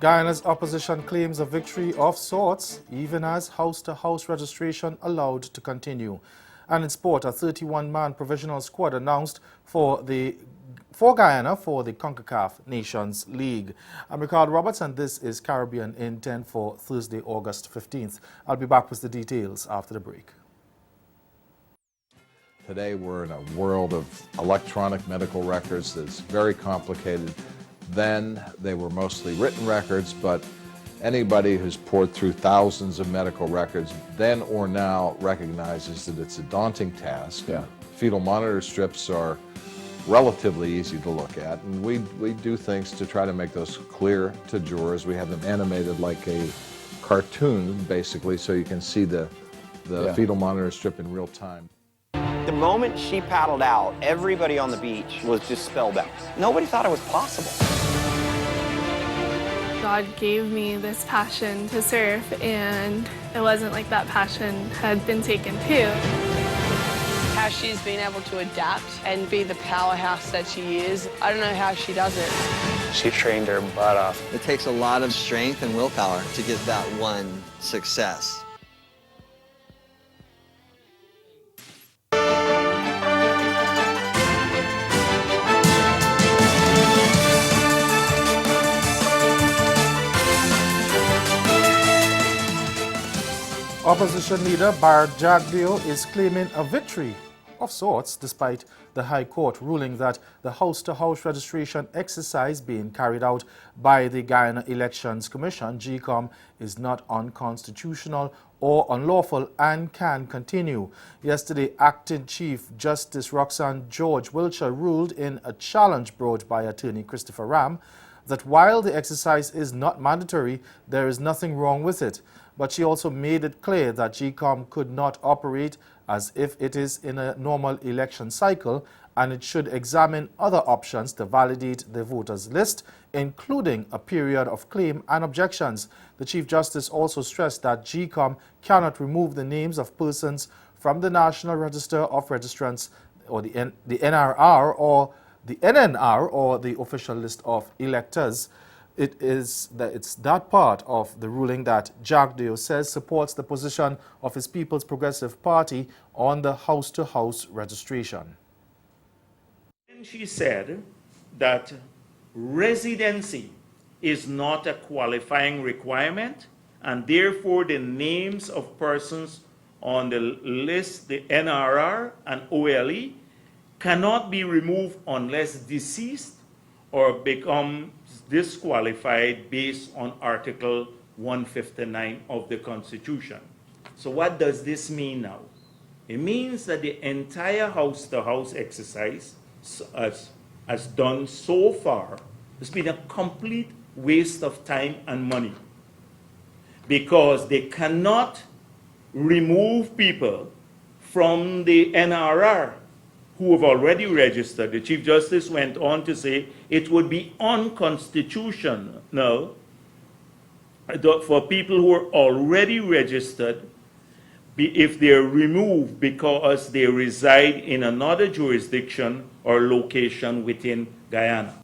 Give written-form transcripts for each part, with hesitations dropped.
Guyana's opposition claims a victory of sorts, even as house-to-house registration allowed to continue. And in sport, a 31-man provisional squad announced for Guyana for the CONCACAF Nations League. I'm Ricardo Roberts, and this is Caribbean in 10 for Thursday, August 15th. I'll be back with the details after the break. Today we're in a world of electronic medical records that's very complicated. Then they were mostly written records, but anybody who's poured through thousands of medical records then or now recognizes that it's a daunting task. Yeah. Fetal monitor strips are relatively easy to look at, and we do things to try to make those clear to jurors. We have them animated like a cartoon, basically, so you can see the fetal monitor strip in real time. The moment she paddled out, everybody on the beach was just spellbound. Nobody thought it was possible. God gave me this passion to surf, and it wasn't like that passion had been taken too. How she's been able to adapt and be the powerhouse that she is, I don't know how she does it. She trained her butt off. It takes a lot of strength and willpower to get that one success. Opposition leader Bart Jagdeo is claiming a victory of sorts despite the High Court ruling that the house-to-house registration exercise being carried out by the Guyana Elections Commission, GECOM, is not unconstitutional or unlawful and can continue. Yesterday, Acting Chief Justice Roxanne George Wiltshire ruled in a challenge brought by attorney Christopher Ram that while the exercise is not mandatory, there is nothing wrong with it. But she also made it clear that GECOM could not operate as if it is in a normal election cycle, and it should examine other options to validate the voters list, including a period of claim and objections. The Chief Justice also stressed that GECOM cannot remove the names of persons from the National Register of Registrants, or the NRR, or the NNR, or the official list of electors. It's that part of the ruling that Jagdeo says supports the position of his People's Progressive Party on the house-to-house registration. And she said that residency is not a qualifying requirement, and therefore the names of persons on the list, the NRR and OLE, cannot be removed unless deceased or become disqualified based on Article 159 of the Constitution. So what does this mean now? It means that the entire house-to-house exercise, as done so far, has been a complete waste of time and money, because they cannot remove people from the NRR who have already registered. The Chief Justice went on to say it would be unconstitutional for people who are already registered if they're removed because they reside in another jurisdiction or location within Guyana.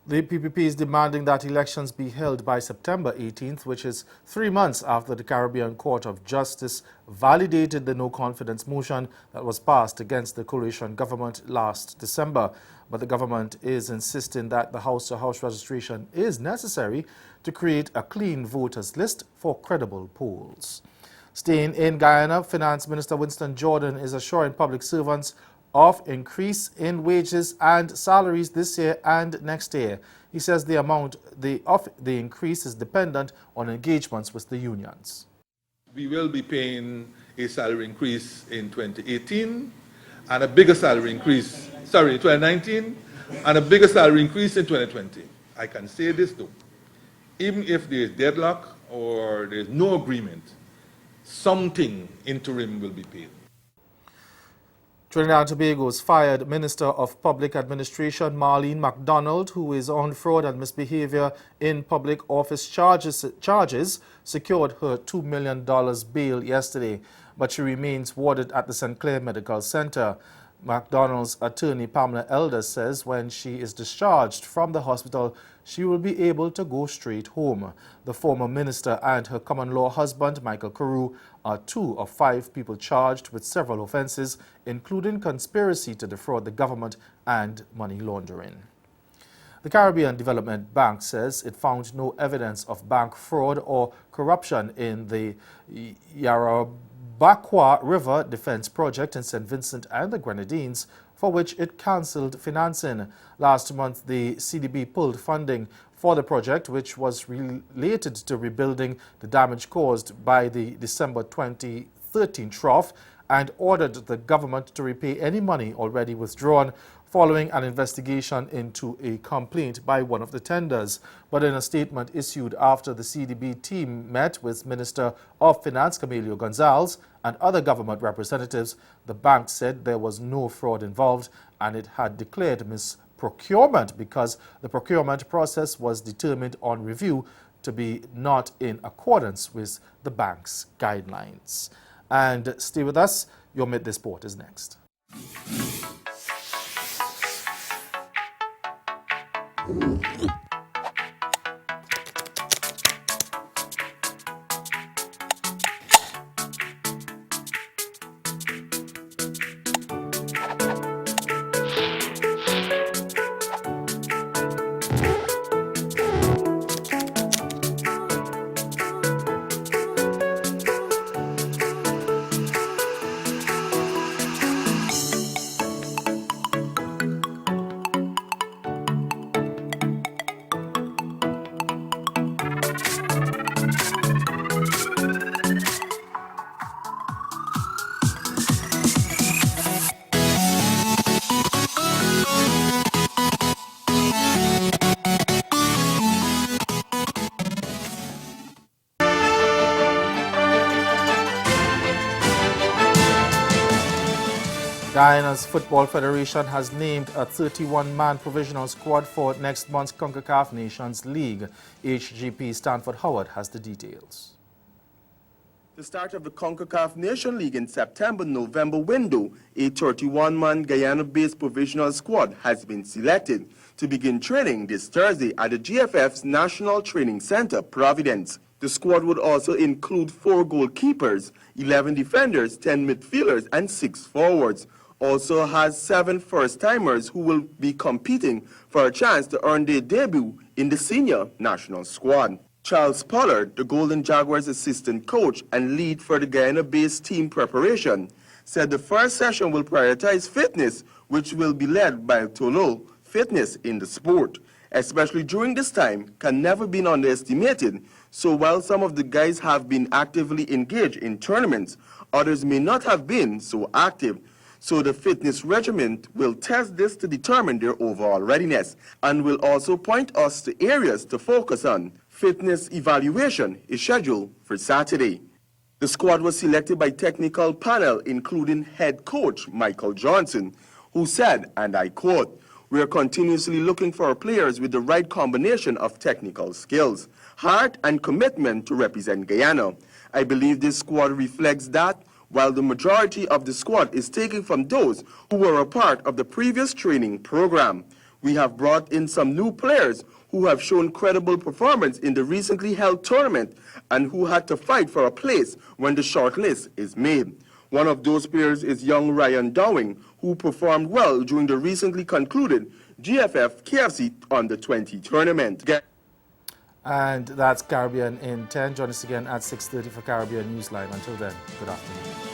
The PPP is demanding that elections be held by September 18th, which is 3 months after the Caribbean Court of Justice validated the no-confidence motion that was passed against the coalition government last December. But the government is insisting that the house-to-house registration is necessary to create a clean voters list for credible polls. Staying in Guyana, Finance Minister Winston Jordan is assuring public servants of increase in wages and salaries this year and next year. He says the amount of the increase is dependent on engagements with the unions. We will be paying a salary increase in 2018 and a bigger salary increase, 2019, and a bigger salary increase in 2020. I can say this though, even if there is deadlock or there is no agreement, something interim will be paid. Trinidad and Tobago's fired Minister of Public Administration Marlene MacDonald, who is on fraud and misbehavior in public office charges, secured her $2 million bail yesterday, but she remains warded at the St. Clair Medical Center. MacDonald's attorney Pamela Elder says when she is discharged from the hospital, she will be able to go straight home. The former minister and her common-law husband, Michael Carew, are 2 of 5 people charged with several offenses, including conspiracy to defraud the government and money laundering. The Caribbean Development Bank says it found no evidence of bank fraud or corruption in the Yarrabaqua River Defense Project in St. Vincent and the Grenadines, for which it cancelled financing. Last month, the CDB pulled funding for the project, which was related to rebuilding the damage caused by the December 2013 trough, and ordered the government to repay any money already withdrawn following an investigation into a complaint by one of the tenders. But in a statement issued after the CDB team met with Minister of Finance Camilo Gonzalez and other government representatives, the bank said there was no fraud involved and it had declared misprocurement because the procurement process was determined on review to be not in accordance with the bank's guidelines. And stay with us, your Midday Sport is next. Guyana's Football Federation has named a 31-man provisional squad for next month's CONCACAF Nations League. HGP Stanford Howard has the details. The start of the CONCACAF Nation League in September-November window, a 31-man Guyana-based provisional squad has been selected to begin training this Thursday at the GFF's National Training Center, Providence. The squad would also include 4 goalkeepers, 11 defenders, 10 midfielders, and 6 forwards. Also has 7 first-timers who will be competing for a chance to earn their debut in the senior national squad. Charles Pollard, the Golden Jaguars assistant coach and lead for the Guyana-based team preparation, said the first session will prioritize fitness, which will be led by Tolo. Fitness in the sport, especially during this time, can never be underestimated. So while some of the guys have been actively engaged in tournaments, others may not have been so active. So the fitness regimen will test this to determine their overall readiness and will also point us to areas to focus on. Fitness evaluation is scheduled for Saturday. The squad was selected by technical panel including head coach Michael Johnson, who said, and I quote, "We are continuously looking for players with the right combination of technical skills, heart and commitment to represent Guyana. I believe this squad reflects that, while the majority of the squad is taken from those who were a part of the previous training program. We have brought in some new players who have shown credible performance in the recently held tournament and who had to fight for a place when the short list is made. One of those players is young Ryan Dowing, who performed well during the recently concluded GFF KFC Under-20 tournament." And that's Caribbean in 10. Join us again at 6:30 for Caribbean Newsline. Until then, good afternoon.